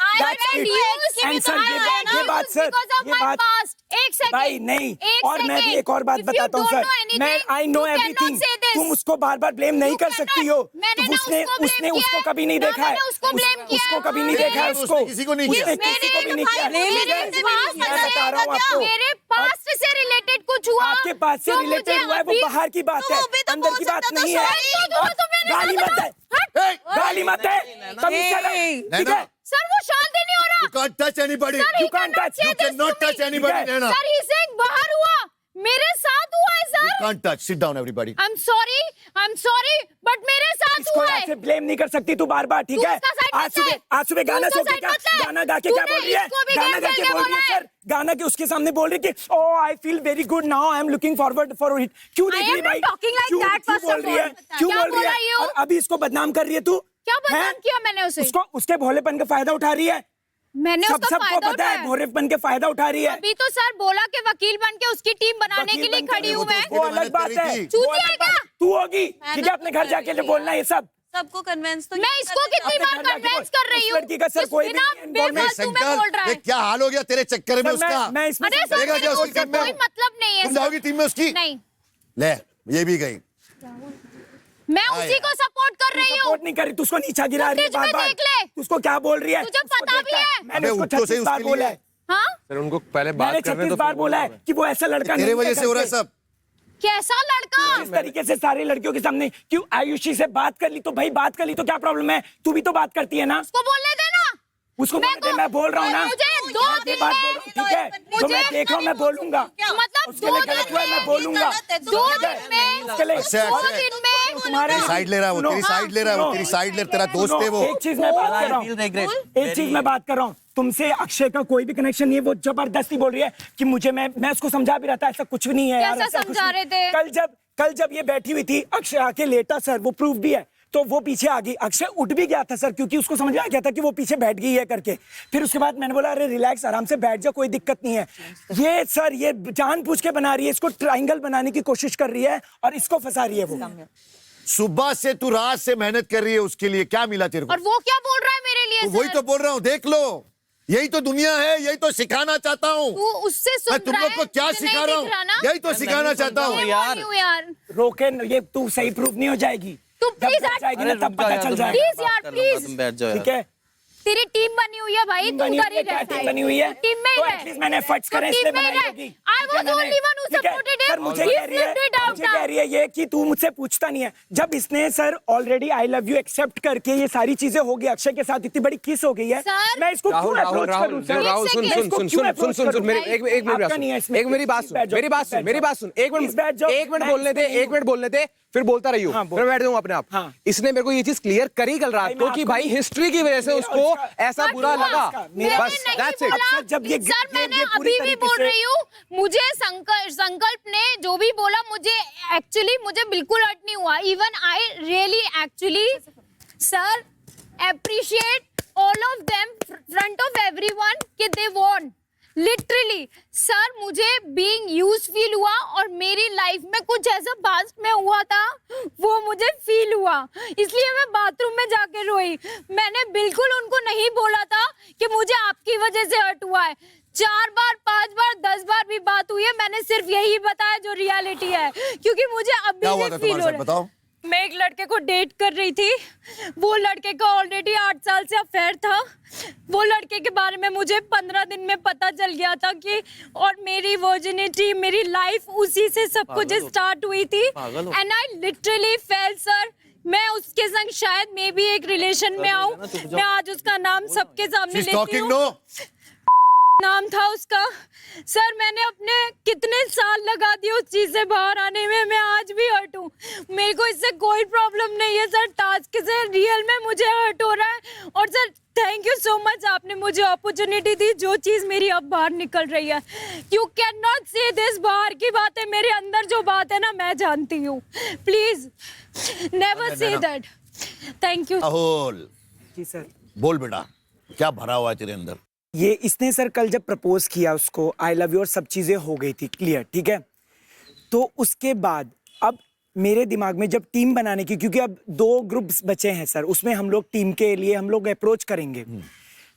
And sir ये बात एक सेकंड भाई नहीं, और मैं भी एक और बात बताता हूँ सर, मैं आई नो एवरीथिंग, तुम उसको बार बार ब्लेम नहीं कर सकती हो। उसने उसको कभी नहीं देखा है, उसको कभी नहीं देखा है, उसको किसी को नहीं किया। उसने किसी को भी नहीं किया। मैं बता रहा हूँ आपको, मेरे पास्ट से रिलेटेड कुछ हुआ, आपके पास से रिलेटेड हुआ है, वो बाहर की बात है, अंदर की बात नहीं है। गाली मत दे, गाली मत दे, तमीज से रह, ठीक है? सर वो शांति नहीं हो रहा। You can't touch anybody. You can't touch. You cannot touch anybody, Naina. Sir ही से बाहर हुआ, मेरे साथ हुआ है You sir. can't touch. Sit down, everybody. I'm sorry, but मेरे साथ इसको हुआ है। ऐसे ब्लेम नहीं कर सकती तू बार बार, ठीक तू है? उसका side मत ले। आज सुबह तू गाना उसका सो के side क्या, मत ले। गाना गा के क्या तूने बोल रही है? इसको भी गाना game गा के खेल के बोल रही बोला है है। सर, गाना के उसके सामने बोल रही है कि oh I feel very good now, I am looking forward for it. क्यों देख I रही am है भाई? not talking like क्यों that, क्यों first बोल of रही है? all. क्यों क्या बोल रही बोला है? ये? और अभी इसको बदनाम कर रही है तू? क्या बदनाम हैं? किया मैंने उसे? उसको उसके भोलेपन का फायदा उठा रही है। मैंने उसका सबको फायदा पता है, उठाया। भोलेपन के फायदा उठा रही है। अभी तो सर बोला कि वकील बन के उसकी टीम बनाने के वकील लिए बन के खड़ी हूँ वो तो मैं। उसकी वो तो अलग मेहनत बात करी है, थी। वो चूतिया अलग क्या? बात। तू होगी, ठीक है? अपने घर जाके बोलना ये सब। सबको कन्वेंस तो मैं इसको कितनी अपने बार घर जाके कन्वेंस बोल। कर रही उस हूँ, लड़की का सर इस कोई भी बिना involvement- बेफालतू में बोल रहा है। ये क्या हाल हो गया तेरे चक्कर में सर, उसका? मैं इसमें अरे सर चलेगा मेरे क्या को उसकी उससे टीम में? कोई मतलब नहीं है तुम सर। जाओगी टीम में उसकी? नहीं, ले, ये भी गई। मैं उसी को सपोर्ट कर रही हूँ। सपोर्ट नहीं कर रही, तू उसको नीचा गिरा रही है फुटेज में बार-बार। देख ले। तू उसको क्या बोल रही है? तुझे उसको पता देखता भी है। मैंने अबे उसको उठ तो सही 36 बार उसके बोला लिए। है। हाँ, सर उनको पहले मैंने बात करने 36 तो बार फिर बोला है कि वो ऐसा लड़का तेरे नहीं वजह से हो रहा है सब। कैसा लड़का? इस तरीके से सारे लड़कियों के सामने क्यों? आयुषी से बात कर ली तो भाई बात कर ली तो क्या प्रॉब्लम है? तू भी तो बात करती है ना? उसको बोलने देना। उसको बोलने दे, मैं बोल रहा हूँ ना। मुझे 2 मैं दिन बात में- बोल रहा हूँ, ठीक है? जो मैं देख रहा हूँ मैं बोलूंगा। मतलब उसके 2 लिए गलत दिन हुआ है, मैं में, बोलूंगा। 2 दिन में, उसके लिए अक्षय, 2 अक्षय। दिन में तुम्हारे साइड ले रहा है वो, तेरी साइड ले रहा है वो, तेरी साइड ले, तेरा दोस्त है वो। एक चीज मैं बात कर रहा हूँ, एक चीज मैं बात कर रहा हूँ, तुमसे अक्षय का कोई भी कनेक्शन नहीं है। वो जबरदस्ती बोल रही है कि मुझे मैं उसको समझा भी रहा था, ऐसा कुछ भी नहीं है यार, कैसा ऐसा कुछ समझा नहीं। रहे थे? कल जब ये बैठी हुई थी, अक्षय आके लेटा सर, वो प्रूफ भी है, तो वो पीछे आ गई। अक्षय उठ भी गया था सर, क्योंकि उसको समझ में आ गया था कि वो पीछे बैठ गई है करके। फिर उसके बाद मैंने बोला अरे रिलैक्स, आराम से बैठ जा, कोई दिक्कत नहीं है। ये सर ये जानबूझ के बना रही है, इसको ट्रायंगल बनाने की कोशिश कर रही है और इसको फंसा रही है वो। सुबह से तू रात से मेहनत कर रही है उसके लिए, क्या मिला तेरे को? और वो क्या बोल रहा है मेरे लिए? तो वही सर? तो बोल रहा हूँ, देख लो, यही तो दुनिया है, यही तो सिखाना चाहता हूँ। तू उससे सुन मैं तुम रहा लोग है, को क्या तुझे सिखा नहीं रहा दिख ना? हूँ, यही तो सिखाना चाहता हूँ। यार रोके ये तू सही प्रूफ नहीं हो जाएगी। तू जब प्लीज बैठ जाएगी अरे ना तब रुक जाओ पता यार, चल तुम जाएगा। Please यार, बात कर लूंगा, please। तुम बैठ जाओ ठीक यार। है? तेरी टीम बनी हुई है भाई, टीम तू बनी कर हुई ही है, क्या रहा टीम बनी हुई है? टीम में ही तो रह। एटलीस्ट मैंने एफर्ट्स तो करे टीम इसलिए में ही बनाई रह। होगी। I was ठीक है, the only one who ठीक है? supported him. सर मुझे He कह रही है, flipped it out मुझे कह रही है ये कि तू मुझसे पूछता नहीं है। जब इसने sir already I love you accept करके ये सारी चीजें हो गई, अक्षय के साथ इतनी बड़ी किस हो गई है, सर, मैं इसको राहुल क्यों राहुल approach राहुल करूं सर? राहुल सुन मैं सुन इसको सुन क्यों सुन सुन approach सुन करूं? मेरी एक मिनट आपका नहीं है इसमें। एक मेरी बात सुन, Please मेरी बात सुन, बैठ मेरी जाओ। बात सुन, एक Please बैठ जाओ। मिनट मैं बोलने दे, इसमें एक मिनट बोलने दे, फिर बोलता रही हूँ, हाँ, बोल। फिर बैठ जाऊँ अपने आप। हाँ। इसने मेरे को ये चीज क्लियर करी कल रात भाई, को मैं कि आपको- भाई हिस्ट्री की वजह से मेरा उसको उसका- ऐसा बुरा हुआ लगा, उसका- मैंने बस नहीं that's it। बोला। अक्सर जब ये सर मैंने पूरी अभी भी तरीके बोल से- रही हूँ, मुझे संकल्प ने जो भी बोला, मुझे बिल्कुल हर्ट नहीं हुआ। Even I really actually sir appreciate all of them front of everyone कि दे वॉन्ट लिटरली। सर मुझे बीइंग यूज्ड फील हुआ और मेरी लाइफ में कुछ ऐसा पास्ट में हुआ था वो मुझे फील हुआ, इसलिए मैं बाथरूम में जाके रोई। मैंने बिल्कुल उनको नहीं बोला था कि मुझे आपकी वजह से हर्ट हुआ है। 4 बार 5 बार 10 बार भी बात हुई है, मैंने सिर्फ यही बताया जो रियलिटी है, क्योंकि मुझे क्या अभी हुआ भी था फील तुम्हारे हो साथ, रहा है। बताओ। मैं एक लड़के को डेट कर रही थी, वो लड़के का ऑलरेडी 8 साल से अफेयर था। वो लड़के के बारे में मुझे 15 दिन में पता चल गया था कि, और मेरी वर्जिनिटी, मेरी लाइफ उसी से सब कुछ स्टार्ट हुई थी। And I literally fail sir, मैं उसके संग शायद मे भी एक रिलेशन में आऊं। मैं आज उसका नाम सबके सामने She's लेती talking, हूँ। no? नाम था उसका। सर मैंने अपने कितने साल लगा दिए उस चीज से बाहर आने में, मैं आज भी हर्ट हूँ। मेरे को इससे कोई प्रॉब्लम नहीं है सर, टास्क से रियल में मुझे हर्ट हो रहा है। और sir thank you so much, आपने मुझे अपॉर्चुनिटी दी, जो चीज मेरी अब बाहर निकल रही है। यू कैन नॉट से दिस, बाहर की बात है, मेरे अंदर जो बात है ना मैं जानती हूँ। Please never say that. Thank you. Rahul ji sir. बोल बेटा, क्या भरा हुआ है तेरे अंदर? ये इसने सर कल जब प्रपोज किया उसको, आई लव यू और सब चीजें हो गई थी क्लियर, ठीक है? तो उसके बाद अब मेरे दिमाग में जब टीम बनाने की, क्योंकि अब 2 ग्रुप्स बचे हैं सर, उसमें हम लोग टीम के लिए हम लोग अप्रोच करेंगे।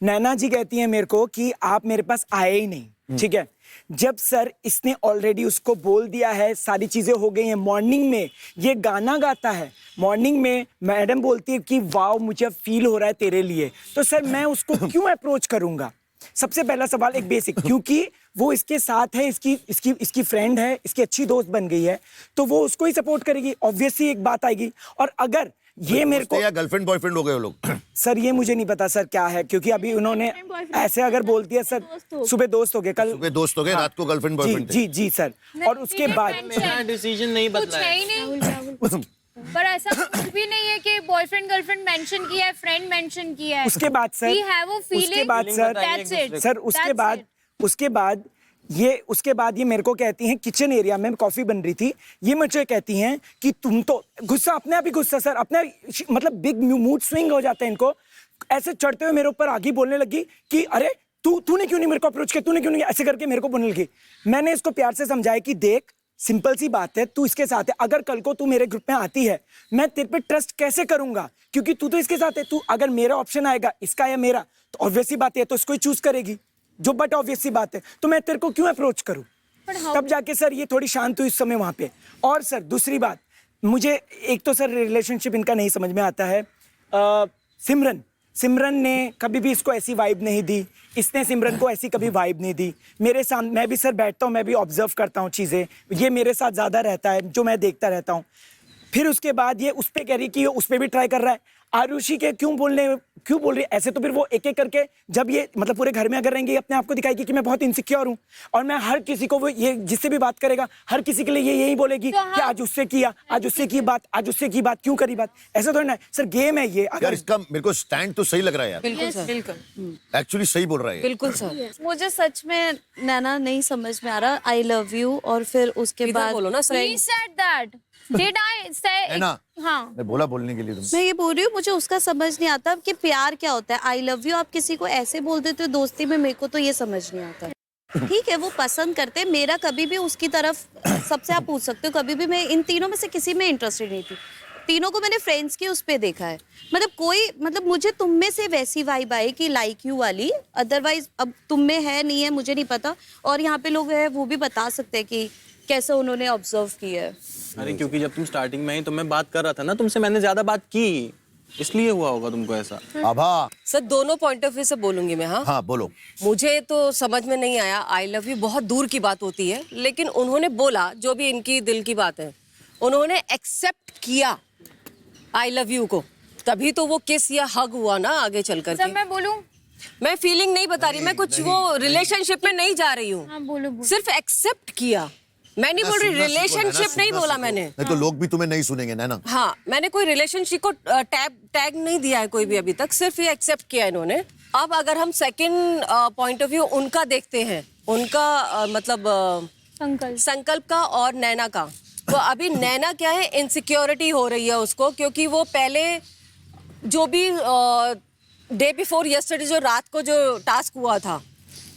नैना जी कहती हैं मेरे को कि आप मेरे पास आए ही नहीं, ठीक है? जब सर इसने ऑलरेडी उसको बोल दिया है, सारी चीजें हो गई हैं, मॉर्निंग में ये गाना गाता है, मॉर्निंग में मैडम बोलती है कि वाओ मुझे अब फील हो रहा है तेरे लिए, तो सर मैं उसको क्यों अप्रोच करूंगा? सबसे पहला सवाल एक बेसिक, क्योंकि वो इसके साथ है, इसकी फ्रेंड है, इसकी अच्छी दोस्त बन गई है, तो वो उसको ही सपोर्ट करेगी, ऑब्वियसली एक बात आएगी। और अगर ये मेरे को या गर्लफ्रेंड बॉयफ्रेंड हो गए वो लोग? सर ये मुझे नहीं पता सर क्या है, क्योंकि अभी उन्होंने ऐसे अगर बोल दिया सर, सुबह दोस्त हो गए, कल सुबह दोस्त हो गए, रात को गर्लफ्रेंड जी बॉयफ्रेंड जी जी सर। और उसके बाद मेरा डिसीजन नहीं कुछ बदला है है। ही नहीं, पर ऐसा कुछ भी नहीं है कि बॉयफ्रेंड गर्लफ्रेंड मेंशन किया है, फ्रेंड मेंशन किया है। उसके बाद sir, We have a feeling, उसके बाद सर, that's it, सर उसके बाद ये मेरे को कहती हैं, किचन एरिया में कॉफी बन रही थी, ये मुझे कहती हैं कि तुम तो गुस्सा, अपने आप ही गुस्सा सर, अपने मतलब बिग मूड स्विंग हो जाता है इनको, ऐसे चढ़ते हुए मेरे ऊपर आगे बोलने लगी कि अरे तूने क्यों नहीं मेरे को अप्रोच किया, तूने क्यों नहीं, ऐसे करके मेरे को बोलने लगी। मैंने इसको प्यार से समझाया कि देख सिंपल सी बात है, तू इसके साथ है, अगर कल को तू मेरे ग्रुप में आती है, मैं तेरे पे ट्रस्ट कैसे करूंगा, क्योंकि तू तो इसके साथ है, तू अगर मेरा ऑप्शन आएगा इसका या मेरा, तो ऑब्वियसली बात है तो इसको ही चूज करेगी, जो बट ऑब्वियस सी बात है, तो मैं तेरे को क्यों अप्रोच करूं? तब जाके सर ये थोड़ी शांत हुई उस समय वहां पे। और सर दूसरी बात, मुझे एक तो सर रिलेशनशिप इनका नहीं समझ में आता है। सिमरन ने कभी भी इसको ऐसी वाइब नहीं दी, इसने सिमरन को ऐसी कभी वाइब नहीं दी। मेरे सामने मैं भी सर बैठता हूँ, मैं भी ऑब्जर्व करता हूँ चीज़ें, ये मेरे साथ ज़्यादा रहता है, जो मैं देखता रहता हूँ। फिर उसके बाद ये उस पर कह रही कि उस पर भी ट्राई कर रहा है। आरुषि के क्यों बोल रही है ऐसे? तो फिर वो एक एक करके जब ये मतलब पूरे घर में अगर रहेंगे, अपने आप को दिखाएगी कि मैं बहुत इनसिक्योर हूँ, और मैं हर किसी को, वो ये जिससे भी बात करेगा हर किसी के लिए ये यही बोलेगी कि आज उससे किया, आज उससे की बात, क्यों करी बात, ऐसा थोड़ा ना सर, गेम है ये। यार इसका मेरे को स्टैंड तो सही लग रहा है यार, बिल्कुल सर, बिल्कुल एक्चुअली सही बोल रहा है। बिल्कुल सर। मुझे सच में नैना नहीं समझ में आ रहा, आई लव यू और फिर उसके इधर बाद बोलो ना sir. He said that. Did I say? है ना? हाँ। मैं बोला बोलने के लिए तुम। मैं ये बोल रही हूँ, मुझे उसका समझ नहीं आता कि प्यार क्या होता है। आई लव यू आप किसी को ऐसे बोल देते हो दोस्ती में, मेरे को तो ये समझ नहीं आता। ठीक है वो पसंद करते, मेरा कभी भी उसकी तरफ, सबसे आप पूछ सकते हो, कभी भी मैं इन तीनों में से किसी में इंटरेस्टेड नहीं थी। तीनों को मैंने फ्रेंड्स की उस पे देखा है, मतलब मुझे तुम में से वैसी वाइब आई कि लाइक यू वाली, अदरवाइज अब तुम में है नहीं है मुझे नहीं पता, और यहाँ पे लोग हैं वो भी बता सकते हैं कि कैसे उन्होंने ऑब्जर्व किया है। अरे क्योंकि जब तुम स्टार्टिंग में आई तो मैं बात कर रहा था ना तुमसे, मैंने ज्यादा बात की, इसलिए हुआ होगा तुमको ऐसा। आभा सर दोनों पॉइंट ऑफ व्यू से बोलूंगी मैं। हाँ बोलो। मुझे तो समझ में नहीं आया, आई लव यू बहुत दूर की बात होती है, लेकिन उन्होंने बोला जो भी इनकी दिल की बात है, उन्होंने एक्सेप्ट किया आई लव यू को, तभी तो वो किस या हग हुआ ना आगे चल कर सर मैं बोलूं? मैं फीलिंग नहीं बता रही, मैं कुछ वो रिलेशनशिप में नहीं जा रही हूँ। हाँ बोलो। सिर्फ एक्सेप्ट किया, मैं नहीं बोल रही रिलेशनशिप, नहीं बोला मैंने। नहीं तो लोग भी तुम्हें नहीं सुनेंगे ना। हाँ मैंने कोई रिलेशनशिप को टैग नहीं दिया है कोई भी अभी तक, सिर्फ ये एक्सेप्ट किया इन्होंने। अब अगर हम सेकंड पॉइंट ऑफ व्यू उनका देखते हैं, उनका मतलब संकल्प का और नैना का, तो अभी नैना क्या है, इनसिक्योरिटी हो रही है उसको, क्योंकि वो पहले जो भी डे बिफोर यस्टरडे जो रात को जो टास्क हुआ था,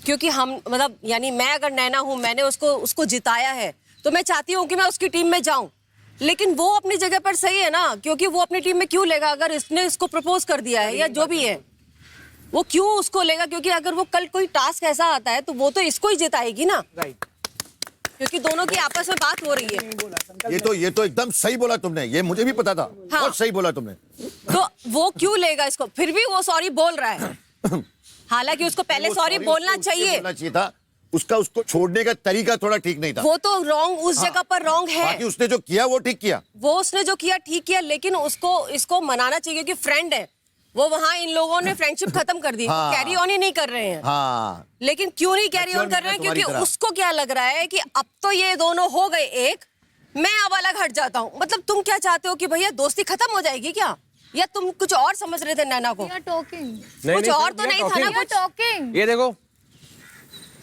क्योंकि हम मतलब यानी मैं अगर नैना हूँ, मैंने उसको जिताया है, तो मैं चाहती हूँ कि मैं उसकी टीम में जाऊं, लेकिन वो अपनी जगह पर सही है ना, क्योंकि वो अपनी टीम में क्यों लेगा अगर इसने इसको प्रपोज कर दिया है या जो भी है, वो क्यों उसको लेगा? क्योंकि अगर वो कल कोई टास्क ऐसा आता है तो वो तो इसको ही जिताएगी ना, क्योंकि दोनों की आपस में बात हो रही है। ये तो एकदम सही बोला तुमने, ये मुझे भी पता था। हाँ। बहुत सही बोला तुमने। तो वो क्यों लेगा इसको? फिर भी वो सॉरी बोल रहा है, हालांकि उसको पहले सॉरी बोलना चाहिए था। उसको छोड़ने का तरीका थोड़ा ठीक नहीं था। वो तो रॉन्ग उस जगह पर रॉन्ग है। बाकी उसने जो किया वो ठीक किया। वो उसने जो किया ठीक किया, लेकिन इसको मनाना चाहिए कि फ्रेंड है वो, वहाँ इन लोगों ने फ्रेंडशिप खत्म कर दी, हाँ। कैरी ऑन ही नहीं कर रहे हैं। हाँ। लेकिन क्यों नहीं कैरी ऑन कर रहे हैं? क्योंकि उसको क्या लग रहा है कि अब तो ये दोनों हो गए एक, मैं अब अलग हट जाता हूँ। मतलब तुम क्या चाहते हो कि भैया दोस्ती खत्म हो जाएगी क्या, या तुम कुछ और समझ रहे थे नैना को? कुछ और तो नहीं था ना कुछ? टॉकिंग ये देखो,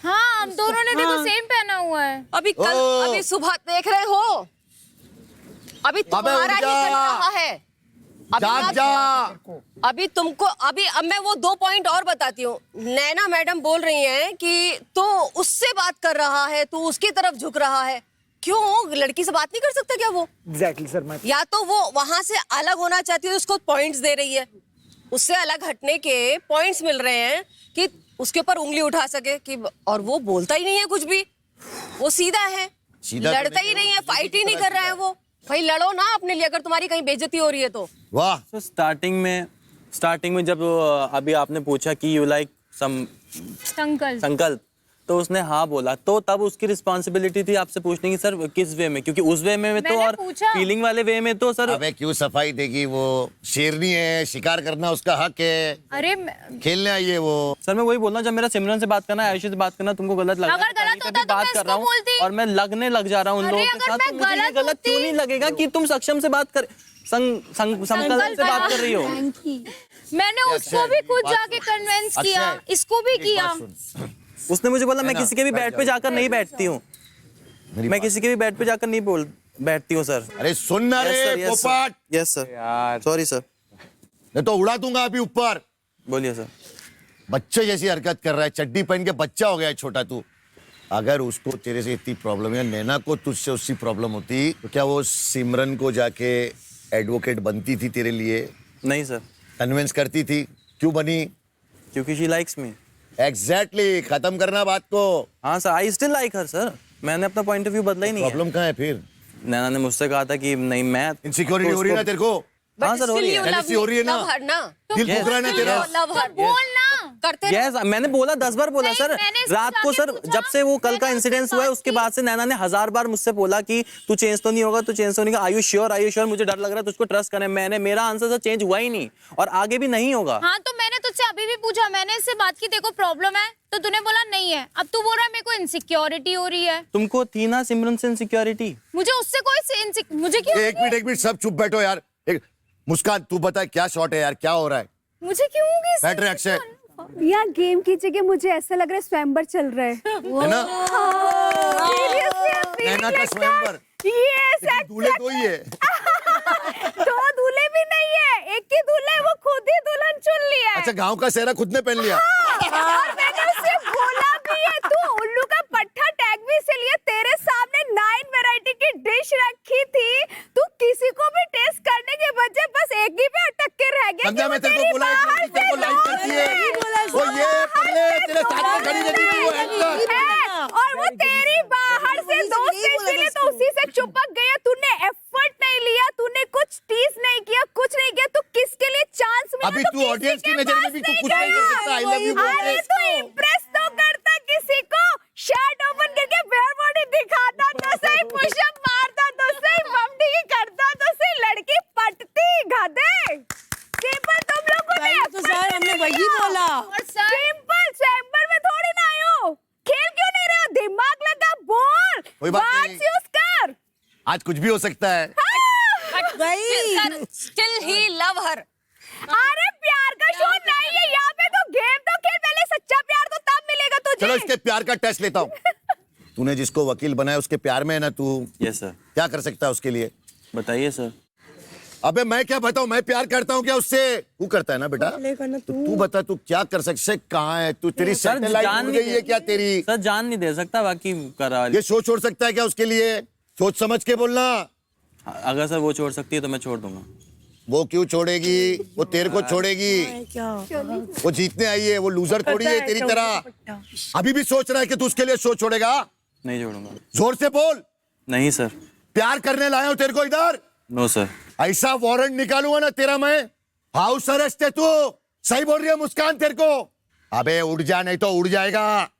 हाँ हम दोनों ने देखो सेम पहना हुआ है। अभी सुबह देख रहे हो, अभी तुम्हारा ही चल रहा है। अभी तुमको अब मैं वो 2 पॉइंट और बताती हूँ। नैना मैडम बोल रही हैं कि तो उससे बात कर रहा है, तो उसकी तरफ झुक रहा है, क्यों? लड़की से बात नहीं कर सकता क्या वो? Exactly sir. या तो वो वहां से अलग होना चाहती है, उसको पॉइंट्स दे रही है, उससे अलग हटने के पॉइंट्स मिल रहे हैं कि उसके ऊपर उंगली उठा सके कि, और वो बोलता ही नहीं है कुछ भी, वो सीधा है, सीधा तो लड़ता ही नहीं है, फाइट ही नहीं कर रहा है वो। भाई लड़ो ना अपने लिए, अगर तुम्हारी कहीं बेइज्जती हो रही है तो। वाह, तो स्टार्टिंग में जब अभी आपने पूछा कि यू लाइक सम संकल्प, तो उसने हाँ बोला, तो तब उसकी रिस्पॉन्सिबिलिटी थी आपसे पूछने की सर किस वे में, क्योंकि उस वे में तो, और फीलिंग वाले वे में तो सर। अबे क्यों सफाई देगी, वो शेरनी है, शिकार करना उसका हक है, अरे खेलने आई है वो। सर मैं वही बोल रहा हूँ, जब मेरा सिमरन से बात करना है, आयुषी से बात करना तुमको गलत लग रहा है, अगर गलत होता तो बात मैं कर रहा इसको बोलती। हूँ और मैं लगने लग जा रहा हूँ उन अरे लोगों के अगर साथ, मैं तो मुझे ये गलत गलत क्यों नहीं लगेगा कि तुम सक्षम से बात कर संकल्प से बात कर रही हो। मैंने उसको भी खुद जाके कन्विंस किया, इसको भी किया। उसने मुझे बोला मैं किसी के भी बेड पे जाकर नहीं बैठती हूँ, मैं किसी के भी बेड पे जाकर नहीं बैठती हूँ सर। अरे सुनना रे पोपट, यस सर, सॉरी सर, मैं तो उड़ा दूंगा अभी ऊपर। बोलिए सर। बच्चे जैसी हरकत कर रहा है, चड्डी पहन के बच्चा हो गया है छोटा तू। अगर उसको तेरे से इतनी प्रॉब्लम है, नैना को तुझसे उससे प्रॉब्लम होती, तो क्या वो सिमरन को जाके एडवोकेट बनती थी तेरे लिए? नहीं सर। कन्विंस करती थी? क्यों बनी? क्योंकि शी लाइक्स मी। एग्जैक्टली, खत्म करना बात को। हाँ sir, I still like her sir, मैंने अपना पॉइंट ऑफ व्यू बदला ही नहीं है। प्रॉब्लम कहाँ है फिर? नैना ने मुझसे कहा था कि नहीं मैं इनसिक्योरिटी हो रही है ना तेरे को? हाँ सर, हो रही है। jealousy हो रही है ना? दिल दुख रहा है ना तेरा? बोलना करते यस, मैंने बोला 10 बार बोला सर। मैंने इसको रात को जाके सर पूछा, जब से वो कल का मैंने इंसिडेंस उससे हुआ है बात उसके की। बाद से नैना ने 1000 बार मुझसे बोला कि तू चेंज तो नहीं होगा, तू चेंज तो नहीं होगा, आर यू श्योर, मुझे डर लग रहा है, तुझको ट्रस्ट करना है। मैंने, मेरा आंसर सर चेंज हुआ ही नहीं और आगे भी नहीं होगा। हाँ तो मैंने तुझसे अभी भी पूछा, मैंने इससे बात की, देखो प्रॉब्लम है, तो तूने बोला नहीं है। अब तू बोल रहा है मेरे को इनसिक्योरिटी हो रही है। तुमको थी ना सिमरन से इनसिक्योरिटी? मुझे उससे कोई मुझे क्यों? एक मिनट सब चुप बैठो यार। मुस्कान तू बता क्या शॉट है यार, क्या हो रहा है? मुझे क्यों होगी? बैठ रहे अक्षय, यार गेम की जगह मुझे ऐसा लग रहा है स्वयंवर चल रहा है। है ना? नैना का स्वयंवर। लेकिन दूल्हे दो ही है। दो दूल्हे भी नहीं है, एक ही दूल्हा है, वो खुद ही दुल्हन चुन लिया है। अच्छा, गांव का सेहरा खुद ने पहन लिया? और मैंने उससे बोला भी है, तू उल्लू का पट्टा टैग भी इसलिए, तेरे सामने 9 वैरायटी की डिश रखी थी, तू किसी को भी टेस्ट करने के बजाय बस एक ही पे अटक के रह गया। संध्या, मैं तेरे को बोला एक लड़की तेरे को लाइक करती है, वो ये पगले तेरे साथ में खड़ी रहती थी, वो एंकर है, और वो तेरी बाहर से दोस्त है, इसलिए तो उसी से चिपक गया। तूने एफर्ट नहीं लिया, तूने कुछ टीज नहीं किया, कुछ नहीं किया, तू किसके लिए चांस मिला? अभी तू ऑडियंस की नजर में भी तू कुछ नहीं कर सकता। आई लव यू बोल अरे के तू इम्प्रेस तो करता किसी को, शर्ट ओपन करके बेयर बॉडी दिखाता तो सही, पुशअप मारता तो सही, बमडी करता तो सही, लड़की पटती गधे। सिंपल, तुम लोगों ने तो सर हमने वही बोला। और सिंपल चैम्बर में थोड़ी ना आयो, खेल क्यों नहीं रहे हो? दिमाग लगा, बोल, कोई बात नहीं। वर्ड्स यूज कर। आज कुछ भी हो सकता है। स्टिल ही लव हर। अरे प्यार का शो नहीं है यहाँ पे, तो गेम तो खेल, पहले सच्चा प्यार तो तब मिलेगा तुझे। चलो इसके प्यार का टेस्ट लेता हूँ। तूने जिसको वकील बनाया उसके प्यार में है ना तू? Yes sir. क्या कर सकता है उसके लिए? बताइए सर। अबे मैं क्या बताऊं, मैं प्यार करता हूँ क्या उससे? तू करता है ना बेटा, तो तू बता तू क्या कर सकता है? कहाँ है तू? तेरी सर सैटेलाइट जान उड़ नहीं गई है क्या तेरी? सर जान नहीं दे सकता, बाकी करा। ये शो छोड़ सकता है क्या उसके लिए? सोच समझ के बोलना। अगर सर वो छोड़ सकती है तो मैं छोड़ दूंगा। वो क्यों छोड़ेगी? वो तेरे को छोड़ेगी। वो जीतने आई है, वो लूजर थोड़ी है तेरी तरह। अभी भी सोच रहा है कि तू उसके लिए शो छोड़ेगा? नहीं छोड़ूंगा। जोर से बोल। नहीं सर। प्यार करने लाया हूं तेरे को इधर। No sir. ऐसा वारंट निकालूंगा ना तेरा मैं, हाउस अरेस्ट है तू। सही बोल रही है मुस्कान तेरे को? अबे उड़ जा, नहीं तो उड़ जाएगा।